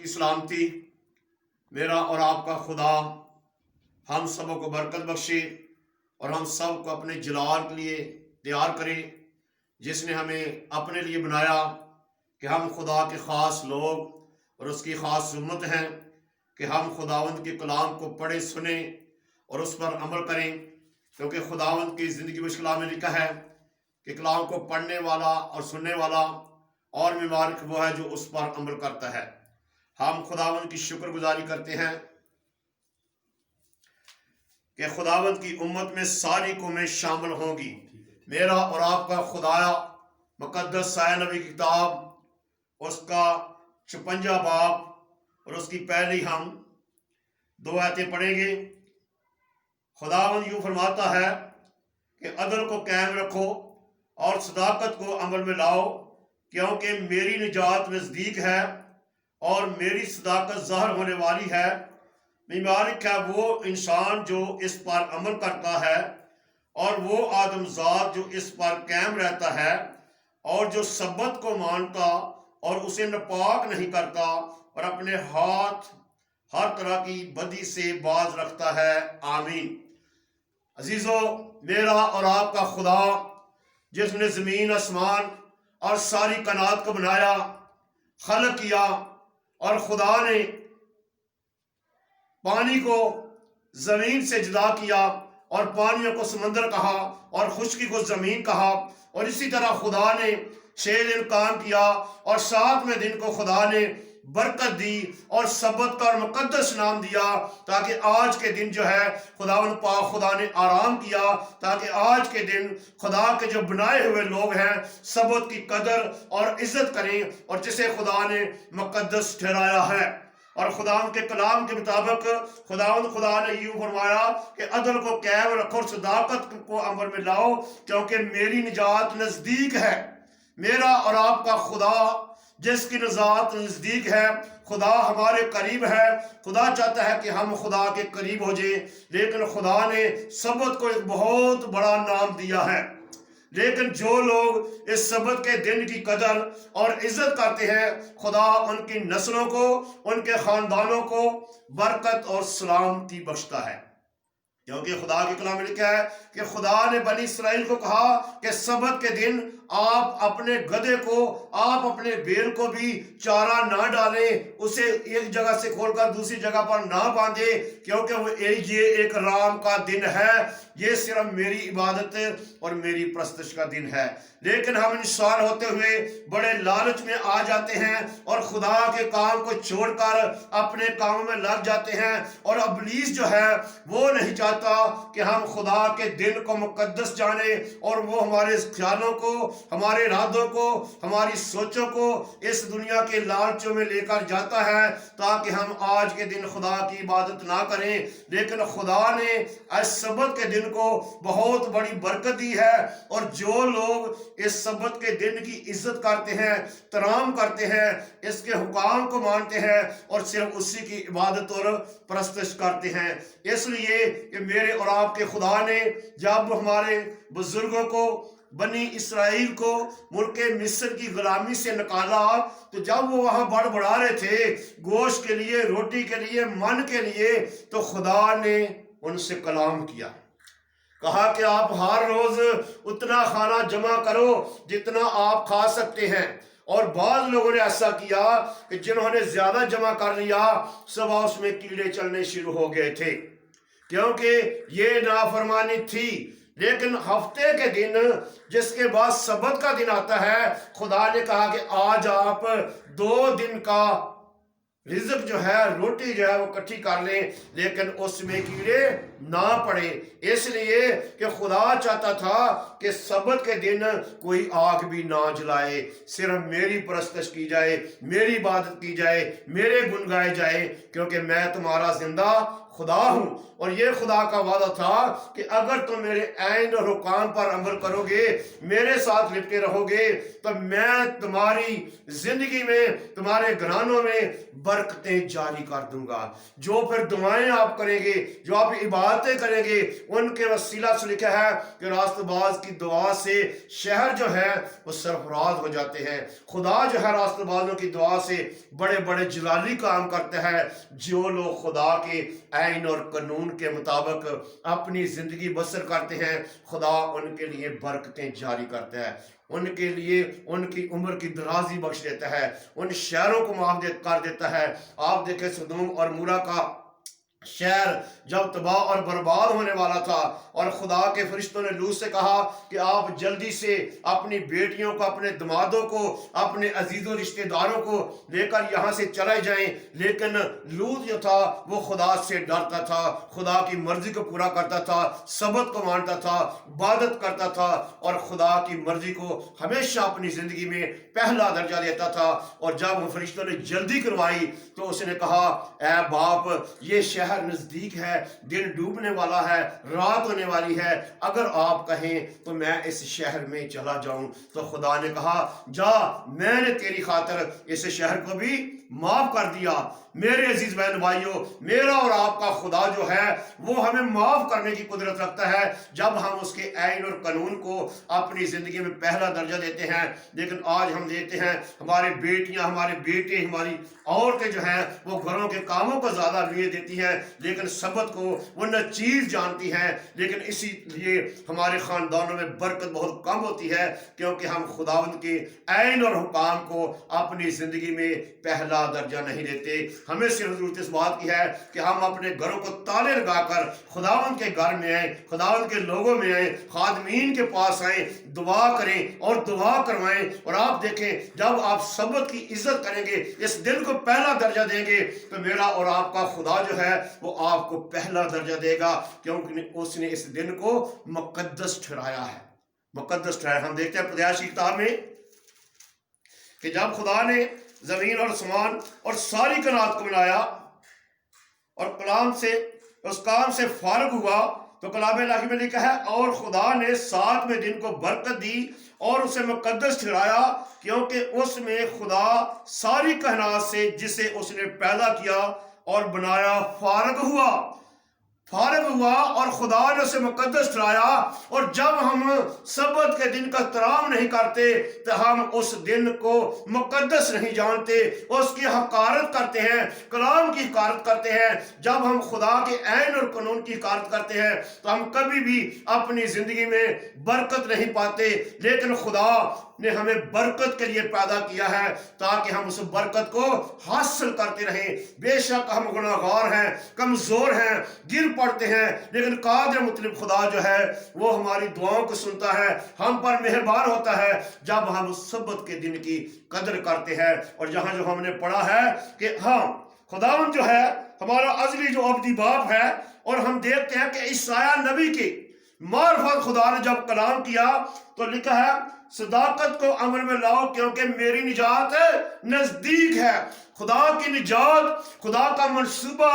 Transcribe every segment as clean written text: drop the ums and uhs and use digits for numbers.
सलामती। मेरा और आपका खुदा हम सबों को बरकत बख्शे और हम सब को अपने जलाल के लिए तैयार करे, जिसने हमें अपने लिए बनाया कि हम खुदा के ख़ास लोग और उसकी ख़ास उम्मत हैं, कि हम खुदावंद के कलाम को पढ़े सुने और उस पर अमल करें। क्योंकि खुदावंद की ज़िंदगी में कलाम में लिखा है कि कलाम को पढ़ने वाला और सुनने वाला और मुबारक वो है जो उस पर अमल करता है। हम खुदावंद की शुक्रगुजारी करते हैं कि खुदावंद की उम्मत में सारी कौमें शामिल होंगी। मेरा और आपका खुदाया मुकद्दस साया नबी की किताब उसका 56 बाब और उसकी पहली हम 2 आयतें पढ़ेंगे। खुदावंद यूँ फरमाता है कि अदल को कायम रखो और सदाकत को अमल में लाओ, क्योंकि मेरी निजात नज़दीक है और मेरी सदाकत ज़ाहिर होने वाली है। मुबारक है वो इंसान जो इस पर अमल करता है और वो आदमजात जो इस पर कायम रहता है और जो सब्बत को मानता और उसे नापाक नहीं करता और अपने हाथ हर तरह की बदी से बाज रखता है। आमीन। अजीज़ों, मेरा और आपका खुदा जिसने ज़मीन आसमान और सारी कायनात को बनाया, खलक किया, और खुदा ने पानी को ज़मीन से जुदा किया और पानियों को समंदर कहा और खुश्की को ज़मीन कहा, और इसी तरह खुदा ने 6 दिन काम किया और 7वें दिन को खुदा ने बरकत दी और सब्बत का और मुकद्दस नाम दिया, ताकि आज के दिन जो है खुदावंद पाक खुदा ने आराम किया, ताकि आज के दिन खुदा के जो बनाए हुए लोग हैं सब्बत की कदर और इज्जत करें और जिसे खुदा ने मुकद्दस ठहराया है। और खुदावंद के कलाम के मुताबिक खुदा ने यूं फरमाया कि अदल को कायम रखो और सदाकत को अमल में लाओ, क्योंकि मेरी निजात नज़दीक है। मेरा और आपका खुदा जिसकी निजात नज़दीक है, खुदा हमारे करीब है। खुदा चाहता है कि हम खुदा के करीब हो जाए, लेकिन खुदा ने सब्बत को एक बहुत बड़ा नाम दिया है। लेकिन जो लोग इस सब्बत के दिन की कदर और इज्जत करते हैं, खुदा उनकी नस्लों को, उनके ख़ानदानों को बरकत और सलामती बख्शता है। क्योंकि खुदा के कलाम में लिखा है कि खुदा ने बनी इसराइल को कहा कि सब्बत के दिन आप अपने गधे को, आप अपने बैल को भी चारा ना डालें, उसे एक जगह से खोलकर दूसरी जगह पर ना बांधे, क्योंकि वो ये एक राम का दिन है, ये सिर्फ मेरी इबादत और मेरी प्रस्तश का दिन है। लेकिन हम इंसान होते हुए बड़े लालच में आ जाते हैं और खुदा के काम को छोड़कर अपने कामों में लग जाते हैं, और इब्लीस जो है वो नहीं चाहता कि हम खुदा के दिन को मुकद्दस जाने, और वो हमारे ख्यालों को, हमारे इरादों को, हमारी सोचों को इस दुनिया के लालचों में लेकर जाता है, ताकि हम आज के दिन खुदा की इबादत ना करें। लेकिन खुदा ने इस सब्बत के दिन को बहुत बड़ी बरकत दी है, और जो लोग इस सब्बत के दिन की इज्जत करते हैं, तराम करते हैं, इसके हुकाम को मानते हैं और सिर्फ उसी की इबादत और परस्तश करते हैं। इसलिए कि मेरे और आपके खुदा ने जब हमारे बुजुर्गों को, बनी इसराइल को मुल्क मिस्र की गुलामी से निकाला, तो जब वो वहां बड़बड़ा रहे थे गोश्त के लिए, रोटी के लिए, मन के लिए, तो खुदा ने उनसे कलाम किया, कहा कि आप हर रोज उतना खाना जमा करो जितना आप खा सकते हैं। और बाद लोगों ने ऐसा किया कि जिन्होंने ज्यादा जमा कर लिया, सुबह उसमें कीड़े चलने शुरू हो गए थे, क्योंकि ये नाफरमानी थी। लेकिन हफ्ते के दिन जिसके बाद सब्बत का दिन आता है, खुदा ने कहा कि आज आप 2 दिन का रिज़्क जो है, रोटी जो है वो इकट्ठी कर लें, लेकिन उसमें कीड़े ना पड़े, इसलिए कि खुदा चाहता था कि सब्बत के दिन कोई आग भी ना जलाए, सिर्फ मेरी परस्तश की जाए, मेरी इबादत की जाए, मेरे गुण गाए जाए, क्योंकि मैं तुम्हारा जिंदा خدا ہوں، اور یہ خدا کا وعدہ تھا کہ اگر تم میرے عین اور حکام پر عمل کرو گے، میرے ساتھ لپٹے رہو گے، تو میں تمہاری زندگی میں، تمہارے گھرانوں میں برکتیں جاری کر دوں گا۔ جو پھر دعائیں آپ کریں گے، جو آپ عبادتیں کریں گے، ان کے وسیلہ سے لکھا ہے کہ راست باز کی دعا سے شہر جو ہے وہ سرفراز ہو جاتے ہیں۔ خدا جو ہے راست بازوں کی دعا سے بڑے بڑے جلالی کام کرتے ہیں۔ جو لوگ خدا کے عین اور قانون کے مطابق اپنی زندگی بسر کرتے ہیں، خدا ان کے لیے برکتیں جاری کرتا ہے، ان کے لیے ان کی عمر کی درازی بخش دیتا ہے، ان شہروں کو معاف کر دیتا ہے۔ آپ دیکھیں سدوم اور مورا کا شہر جب تباہ اور برباد ہونے والا تھا، اور خدا کے فرشتوں نے لوط سے کہا کہ آپ جلدی سے اپنی بیٹیوں کو، اپنے دمادوں کو، اپنے عزیزوں رشتہ داروں کو لے کر یہاں سے چلے جائیں، لیکن لوط جو تھا وہ خدا سے ڈرتا تھا، خدا کی مرضی کو پورا کرتا تھا، سبت کو مانتا تھا، عبادت کرتا تھا، اور خدا کی مرضی کو ہمیشہ اپنی زندگی میں پہلا درجہ دیتا تھا۔ اور جب فرشتوں نے جلدی کروائی تو اس نے کہا، اے باپ، یہ شہر نزدیک ہے، دن ڈوبنے والا ہے، رات ہونے والی ہے، اگر آپ کہیں تو میں اس شہر میں چلا جاؤں۔ تو خدا نے کہا، جا، میں نے تیری خاطر اس شہر کو بھی معاف کر دیا۔ میرے عزیز بہن بھائیوں، میرا اور آپ کا خدا جو ہے وہ ہمیں معاف کرنے کی قدرت رکھتا ہے جب ہم اس کے عین اور قانون کو اپنی زندگی میں پہلا درجہ دیتے ہیں۔ لیکن آج ہم دیکھتے ہیں ہماری بیٹیاں، ہمارے بیٹے، ہماری عورتیں جو ہیں وہ گھروں کے کاموں کو زیادہ اہمیت دیتی ہیں، لیکن سبت کو وہ نہ چیز جانتی ہیں۔ لیکن اسی لیے ہمارے خاندانوں میں برکت بہت کم ہوتی ہے، کیونکہ ہم خداوند کے عین اور حکام کو اپنی زندگی میں پہلا درجہ نہیں دیتے۔ ہمیں صرف ضرورت اس بات کی ہے کہ ہم اپنے گھروں کو تالے لگا کر خداوند کے گھر میں آئیں، خداوند کے لوگوں میں آئیں، خادمین کے پاس آئیں، دعا کریں اور دعا کروائیں۔ اور آپ دیکھیں، جب آپ سبت کی عزت کریں گے، اس دن کو پہلا درجہ دیں گے، تو میرا اور آپ کا خدا جو ہے وہ آپ کو پہلا درجہ دے گا، کیونکہ اس نے اس دن کو مقدس ٹھہرایا ہے، مقدس ٹھہرایا۔ ہم دیکھتے ہیں پیدائش کی کتاب میں کہ جب خدا نے زمین اور آسمان اور ساری کائنات کو بنایا اور کلام سے اس کام سے فارغ ہوا، تو کلام الہی میں لکھا ہے، اور خدا نے ساتویں دن کو برکت دی اور اسے مقدس ٹھہرایا، کیونکہ اس میں خدا ساری کائنات سے جسے اس نے پیدا کیا اور بنایا فارغ ہوا اور خدا نے اسے مقدس ٹھہرایا۔ اور جب ہم سبت کے دن کا احترام نہیں کرتے تو ہم اس دن کو مقدس نہیں جانتے، اس کی حقارت کرتے ہیں، کلام کی حقارت کرتے ہیں۔ جب ہم خدا کے عین اور قانون کی حقارت کرتے ہیں تو ہم کبھی بھی اپنی زندگی میں برکت نہیں پاتے۔ لیکن خدا نے ہمیں برکت کے لیے پیدا کیا ہے تاکہ ہم اس برکت کو حاصل کرتے رہیں۔ بے شک ہم گناہگار ہیں، کمزور ہیں، گر پڑتے ہیں، لیکن قادر مطلب خدا جو ہے وہ ہماری دعاؤں کو سنتا ہے، ہم پر مہربان ہوتا ہے جب ہم اس سبت کے دن کی قدر کرتے ہیں۔ اور جہاں جو ہم نے پڑھا ہے کہ ہاں، خداوند جو ہے ہمارا ازلی جو ابدی باپ ہے، اور ہم دیکھتے ہیں کہ عیسیٰ نبی کی معرفت خدا نے جب کلام کیا تو لکھا ہے، صداقت کو عمل میں لاؤ کیونکہ میری نجات نزدیک ہے۔ خدا کی نجات، خدا کا منصوبہ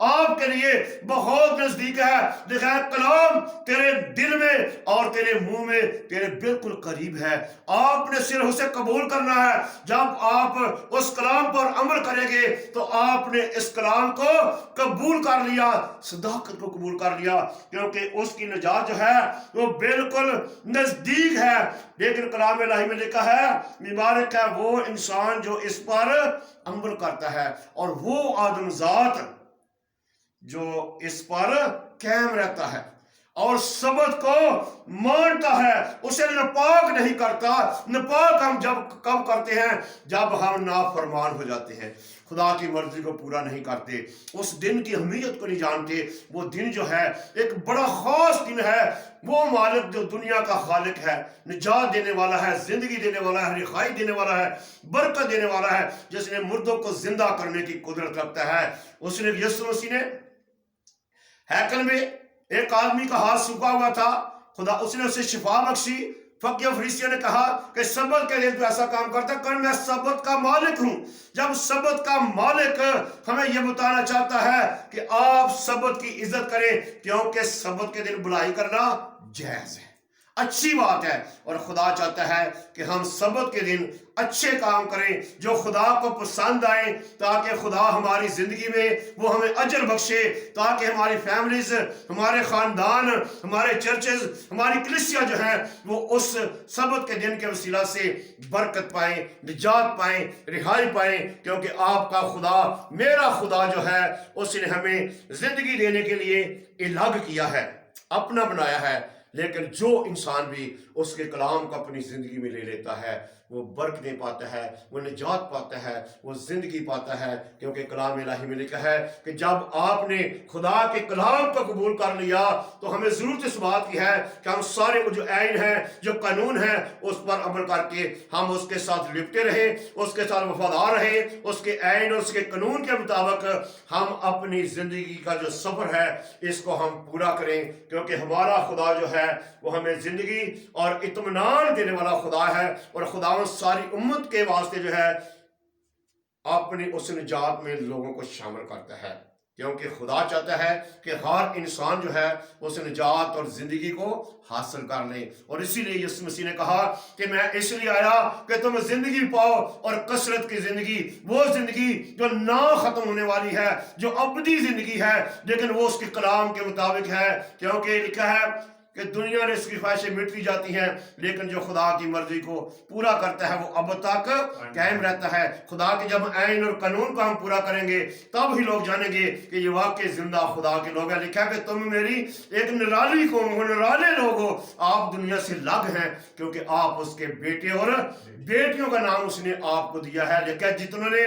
آپ کے لیے بہت نزدیک ہے۔ دیکھا ہے، کلام تیرے دل میں اور تیرے منہ میں تیرے بالکل قریب ہے، آپ نے صرف اسے قبول کرنا ہے۔ جب آپ اس کلام پر عمل کریں گے تو آپ نے اس کلام کو قبول کر لیا، صداقت کو قبول کر لیا، کیونکہ اس کی نجات جو ہے وہ بالکل نزدیک ہے۔ لیکن کلام الہی میں لکھا ہے، مبارک ہے وہ انسان جو اس پر عمل کرتا ہے، اور وہ آدم ذات جو اس پر قائم رہتا ہے اور سبت کو مانتا ہے، اسے ناپاک نہیں کرتا۔ ناپاک ہم جب کب کرتے ہیں؟ جب ہم نافرمان ہو جاتے ہیں، خدا کی مرضی کو پورا نہیں کرتے، اس دن کی اہمیت کو نہیں جانتے۔ وہ دن جو ہے ایک بڑا خاص دن ہے۔ وہ مالک جو دنیا کا خالق ہے، نجات دینے والا ہے، زندگی دینے والا ہے، رخائی دینے والا ہے، برکت دینے والا ہے، جس نے مردوں کو زندہ کرنے کی قدرت رکھتا ہے۔ اس نے یسوع مسیح نے ہیکل میں ایک آدمی کا ہاتھ سوکھا ہوا تھا، خدا اس نے اسے شفا بخشی، फकीह फरीसियों ने कहा कि सबत के दिन तो ऐसा काम करता है, मैं सबत का मालिक हूं। जब सबत का मालिक हमें यह बताना चाहता है कि आप सबत की इज्जत करें, क्योंकि सबत के दिन बुराई करना जायज है, अच्छी बात है। और खुदा चाहता है कि हम सबत के दिन अच्छे काम करें जो खुदा को पसंद आए, ताकि खुदा हमारी जिंदगी में वो हमें अजर बख्शे, ताकि हमारी फैमिलीज, हमारे खानदान, हमारे चर्चेज, हमारी कलीसिया जो है वो उस सबत के दिन के वसीला से बरकत पाए, निजात पाए, रिहाई पाए। क्योंकि आपका खुदा, मेरा खुदा जो है, उसने हमें जिंदगी देने के लिए इलाग किया है, अपना बनाया है। लेकिन जो इंसान भी उसके कलाम को अपनी जिंदगी में ले लेता है, वो बरकतें पाता है, वो निजात पाता है, वो जिंदगी पाता है। क्योंकि कलाम इलाही में लिखा है कि जब आपने खुदा के कलाम को कबूल कर लिया तो हमें जरूरत इस बात की है कि हम सारे जो आइन है, जो कानून है, उस पर अमल करके हम उसके साथ लिपटे रहे, उसके साथ वफादार रहे, उसके आइन और उसके कानून के मुताबिक हम अपनी जिंदगी का जो सफर है इसको हम पूरा करें। क्योंकि हमारा खुदा जो है वो हमें जिंदगी और इत्मीनान देने वाला खुदा है, और खुदा सारी उम्मत के वास्ते जो है अपनी उस निजात में लोगों को शामिल करता है। क्योंकि खुदा चाहता है कि हर इंसान जो है उस निजात और जिंदगी को हासिल कर ले। और इसीलिए यीशु मसीह ने कहा कि मैं इसलिए आया कि तुम जिंदगी पाओ, और कसरत की जिंदगी, वो जिंदगी जो ना खत्म होने वाली है, जो अबदी जिंदगी है, लेकिन वो उसके कलाम के मुताबिक है। क्योंकि लिखा है कि दुनिया में इसकी ख्वाहिशें मिटती जाती हैं, लेकिन जो खुदा की मर्जी को पूरा करता है वो अब तक कायम रहता है। खुदा के जब आइन और कानून को हम पूरा करेंगे तब ही लोग जानेंगे कि ये वाकई जिंदा खुदा के लोग हैं। लिखा है कि तुम मेरी एक निराली कौम हो, निराले लोग हो, आप दुनिया से अलग हैं, क्योंकि आप उसके बेटे और बेटियों का नाम उसने आपको दिया है। लेकिन जितनों ने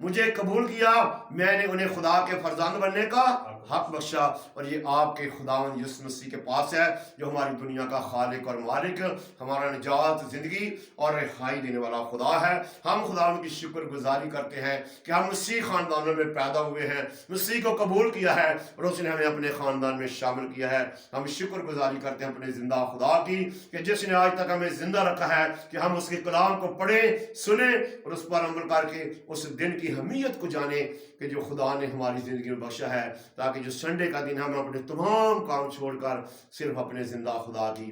मुझे कबूल किया, मैंने उन्हें खुदा के फरजांद बनने का हक बख्शा। और ये आपके खुदावंद यीशु मसीह के पास है, जो हमारी दुनिया का खालिक और मालिक, हमारा निजात, जिंदगी और रिहाई देने वाला खुदा है। हम खुदावंद की शुक्रगुजारी करते हैं कि हम मसीह खानदानों में पैदा हुए हैं, मसीह को कबूल किया है और उसने हमें अपने खानदान में शामिल किया है। हम शुक्रगुजारी करते हैं अपने जिंदा खुदा की कि जिसने आज तक हमें जिंदा रखा है कि हम उसके कलाम को पढ़ें, सुने और उस पर अमल करके उस दिन की अहमियत को जाने कि जो खुदा ने हमारी ज़िंदगी में बख्शा है, ताकि जो संडे का दिन हम अपने तमाम काम छोड़कर सिर्फ अपने ज़िंदा खुदा की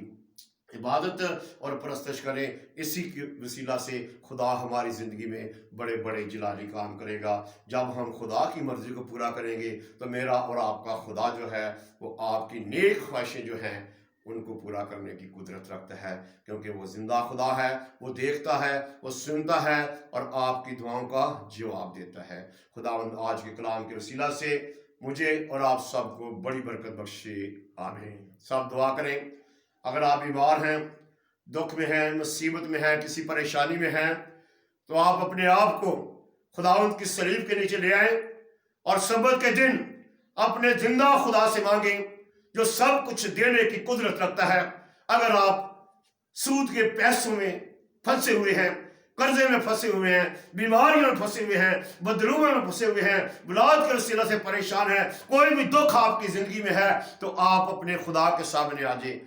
इबादत और परस्तश करें। इसी के वसीला से खुदा हमारी ज़िंदगी में बड़े बड़े जलाली काम करेगा। जब हम खुदा की मर्ज़ी को पूरा करेंगे तो मेरा और आपका खुदा जो है वो आपकी नेक ख्वाहिशें जो हैं उनको पूरा करने की कुदरत रखता है। क्योंकि वो जिंदा खुदा है, वो देखता है, वो सुनता है और आपकी दुआओं का जवाब देता है। खुदावंद आज के कलाम के वसीला से मुझे और आप सबको बड़ी बरकत बख्शे। आमीन। सब दुआ करें। अगर आप बीमार हैं, दुख में हैं, मुसीबत में हैं, किसी परेशानी में हैं, तो आप अपने आप को खुदावंद की सलीब के नीचे ले आए और सबत के दिन अपने जिंदा खुदा से मांगें जो सब कुछ देने की कुदरत रखता है। अगर आप सूद के पैसों में फंसे हुए हैं, कर्जे में फंसे हुए हैं, बीमारियों में फंसे हुए हैं, बदरूमों में फंसे हुए हैं, औलाद के वसीला से परेशान हैं, कोई भी दुख आपकी जिंदगी में है, तो आप अपने खुदा के सामने आ जाए,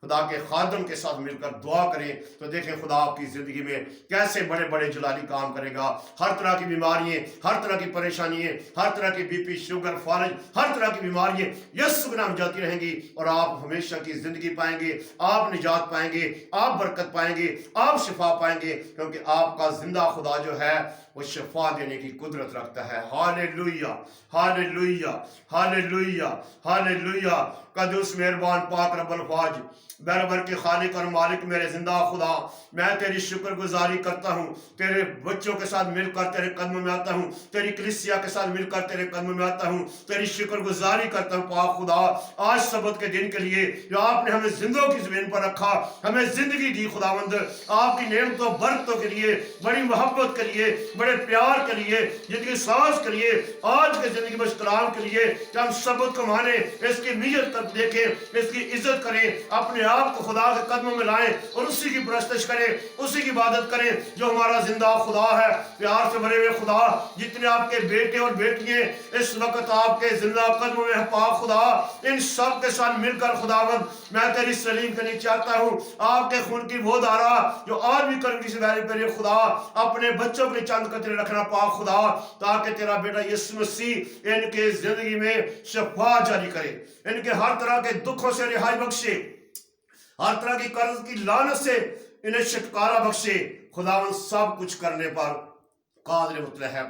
खुदा के खादम के साथ मिलकर दुआ करें। तो देखें खुदा आपकी ज़िंदगी में कैसे बड़े बड़े जलाली काम करेगा। हर तरह की बीमारियाँ, हर तरह की परेशानियाँ, हर तरह की बीपी, शुगर, फालिज, हर तरह की बीमारियाँ यीशु के नाम जाती रहेंगी और आप हमेशा की ज़िंदगी पाएंगे, आप निजात पाएंगे, आप बरकत पाएंगे, आप शिफा पाएंगे। क्योंकि आपका जिंदा खुदा जो है वो शिफा देने की कुदरत रखता है। Hallelujah, hallelujah, hallelujah, hallelujah. कदूस मेहरबान पाक रब्बुल फाज बरबर के खालिक और मालिक मेरे जिंदा खुदा, मैं तेरी शुक्रगुजारी करता हूँ। तेरे बच्चों के साथ मिलकर तेरे कदमों में आता हूँ, तेरी कलीसिया के साथ मिलकर तेरे कदमों में आता हूँ, तेरी शुक्रगुजारी करता हूँ पाक खुदा आज सबत के दिन के लिए जो आपने हमें जिंदों की जमीन पर रखा, हमें जिंदगी दी खुदावंद। आपकी नेमतों बरकतों के लिए, बड़ी मोहब्बत के लिए, بڑے پیار کے لیے، جتنی سانس کے لیے، آج کے زندگی میں اس کلام کے لیے کہ ہم ثبوت کو مانیں، اس کی نیت تک دیکھیں، اس کی عزت کریں، اپنے آپ کو خدا کے قدموں میں لائیں اور اسی کی پرستش کریں، اسی کی عبادت کریں جو ہمارا زندہ خدا ہے۔ پیار سے بھرے ہوئے خدا، جتنے آپ کے بیٹے اور بیٹیاں اس وقت آپ کے زندہ قدموں میں ہیں پاک خدا، ان سب کے ساتھ مل کر خداوند میں تیری سلیم کرنی چاہتا ہوں۔ آپ کے خون کی وہ دھارا جو آج بھی کرنی سے بہرے پہ خدا اپنے بچوں کے لیے چند قطرے رکھنا پاک خدا، تاکہ تیرا بیٹا یسوع مسیح ان کے زندگی میں شفا جاری کرے، ان کے ہر طرح کے دکھوں سے رہائی بخشے، ہر طرح کی قرض کی لعنت سے انہیں چھٹکارا بخشے۔ خداوند سب کچھ کرنے پر قادر مطلق ہے،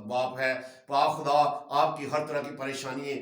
باپ ہے۔ پاک خدا آپ کی ہر طرح کی پریشانیاں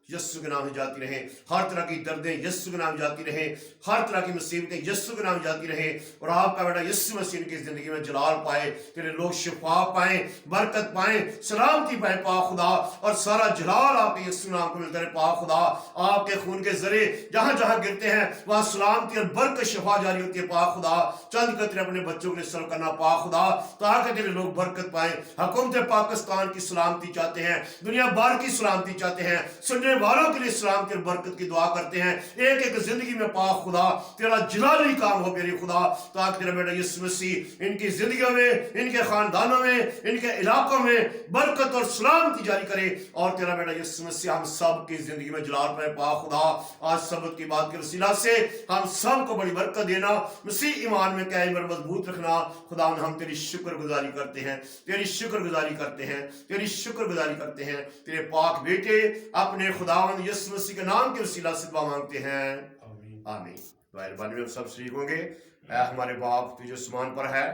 یسوع کے نام میں جاتی رہیں، ہر طرح کی دردیں یسوع کے نام جاتی رہیں، ہر طرح کی مصیبتیں یسوع کے نام جاتی رہیں، اور آپ کا بیٹا یسوع مسیح کی زندگی میں جلال پائے، تیرے لوگ شفا پائیں، برکت پائیں، سلامتی پائیں پاک خدا، اور سارا جلال آپ کے یسوع نام کو ملتا رہے پاک خدا۔ آپ کے خون کے ذریعے جہاں جہاں گرتے ہیں وہاں سلامتی اور برکت شفا جاری ہوتی ہے پاک خدا۔ چند قطرے اپنے بچوں کے لیے صرف کرنا پاک خدا، تاکہ تیرے لوگ برکت پائیں۔ حکومت پاکستان کی سلامتی چاہتے ہیں، دنیا بھر کی سلامتی چاہتے ہیں، سننے والوں کے لیے سلامتی اور برکت کی دعا کرتے ہیں۔ ایک ایک زندگی میں پاک خدا تیرا جلالی کام ہو میری خدا، تاکہ تیرا بیٹا یسوع مسیح ان کی زندگیوں میں، ان کے خاندانوں میں، ان کے علاقوں میں برکت اور سلامتی جاری کرے، اور تیرا بیٹا یسوع مسیح ہم سب کی زندگی میں جلال پائے پاک خدا۔ آج سبت کی بات کے وسیلہ سے ہم سب کو بڑی برکت دینا، مسیح ایمان میں قائم اور مضبوط رکھنا۔ خدا ہم تیری شکر گزاری کرتے ہیں، تیری شکر گزاری کرتے ہیں، تیری شکر گزاری کرتے ہیں۔ تیرے پاک بیٹے اپنے خداوند یسوع مسیح کے نام کے وسیلہ سے دعا مانگتے ہیں، آمین۔ مہربانی میں سب شریک ہوں گے۔ اے ہمارے باپ تو جو آسمان پر ہے،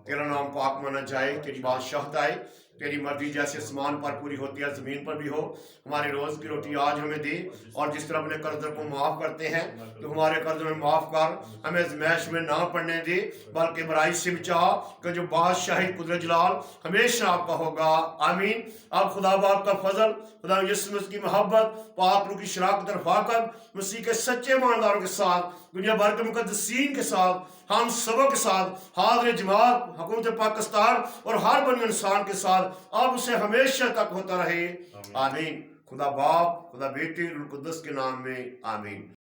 تیرا نام پاک مانا جائے، تیری بادشاہت آئے، تیری مرضی جیسے آسمان پر پوری ہوتی ہے زمین پر بھی ہو۔ ہمارے روز کی روٹی آج ہمیں دے، اور جس طرح اپنے قرضوں کو معاف کرتے ہیں تو ہمارے قرضوں میں معاف کر، ہمیں آزمائش میں نہ پڑنے دے بلکہ برائی سے بچا، کہ جو بادشاہی قدرت جلال ہمیشہ آپ کا ہوگا، آمین۔ اب خدا باپ کا فضل، خدا یسوع مسیح کی محبت، پاک روح کی شراکت اور رفاقت، مسیح کے سچے ایمانداروں کے ساتھ، دنیا بھر کے مقدسین کے ساتھ، ہم سبوں کے ساتھ، حاضر جماعت، حکومت پاکستان اور ہر بنی انسان کے ساتھ اب اسے ہمیشہ تک ہوتا رہے، آمین۔ خدا باپ، خدا بیٹے، روح القدس کے نام میں، آمین۔